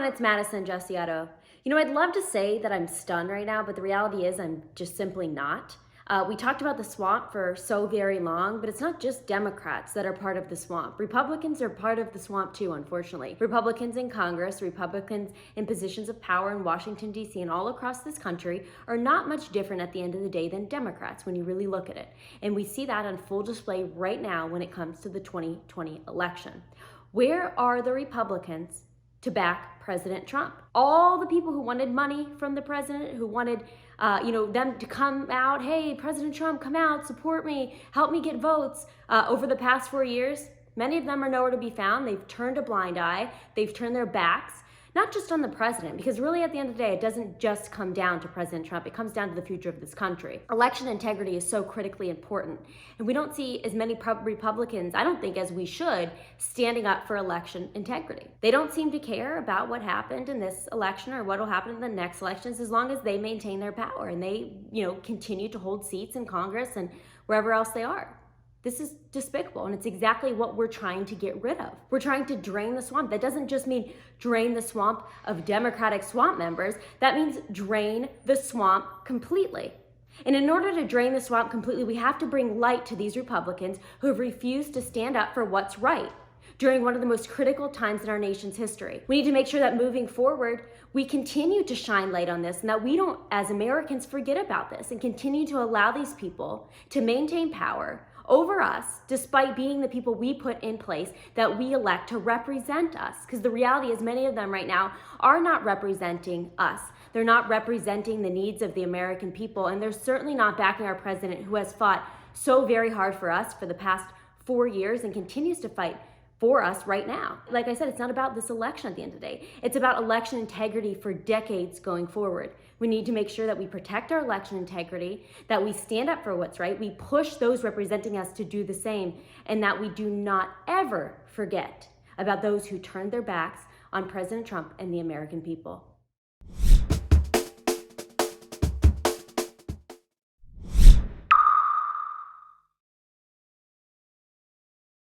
everyone, it's Madison Gesiotto. I'd love to say that I'm stunned right now, but the reality is I'm just simply not. We talked about the swamp for so very long, but it's not just Democrats that are part of the swamp. Republicans are part of the swamp too, unfortunately. Republicans in Congress, Republicans in positions of power in Washington, D.C., and all across this country are not much different at the end of the day than Democrats when you really look at it. And we see that on full display right now when it comes to the 2020 election. Where are the Republicans to back President Trump? All the people who wanted money from the president, who wanted them to come out, hey, President Trump, come out, support me, help me get votes, over the past 4 years, many of them are nowhere to be found. They've turned a blind eye. They've turned their backs, not just on the president, because really at the end of the day, it doesn't just come down to President Trump. It comes down to the future of this country. Election integrity is so critically important. And we don't see as many Republicans, I don't think as we should, standing up for election integrity. They don't seem to care about what happened in this election or what will happen in the next elections as long as they maintain their power and they, continue to hold seats in Congress and wherever else they are. This is despicable, and it's exactly what we're trying to get rid of. We're trying to drain the swamp. That doesn't just mean drain the swamp of Democratic swamp members. That means drain the swamp completely. And in order to drain the swamp completely, we have to bring light to these Republicans who have refused to stand up for what's right during one of the most critical times in our nation's history. We need to make sure that moving forward, we continue to shine light on this and that we don't, as Americans, forget about this and continue to allow these people to maintain power over us, despite being the people we put in place that we elect to represent us. Because the reality is many of them right now are not representing us. They're not representing the needs of the American people, and they're certainly not backing our president who has fought so very hard for us for the past 4 years and continues to fight for us right now. Like I said, it's not about this election at the end of the day. It's about election integrity for decades going forward. We need to make sure that we protect our election integrity, that we stand up for what's right, we push those representing us to do the same, and that we do not ever forget about those who turned their backs on President Trump and the American people.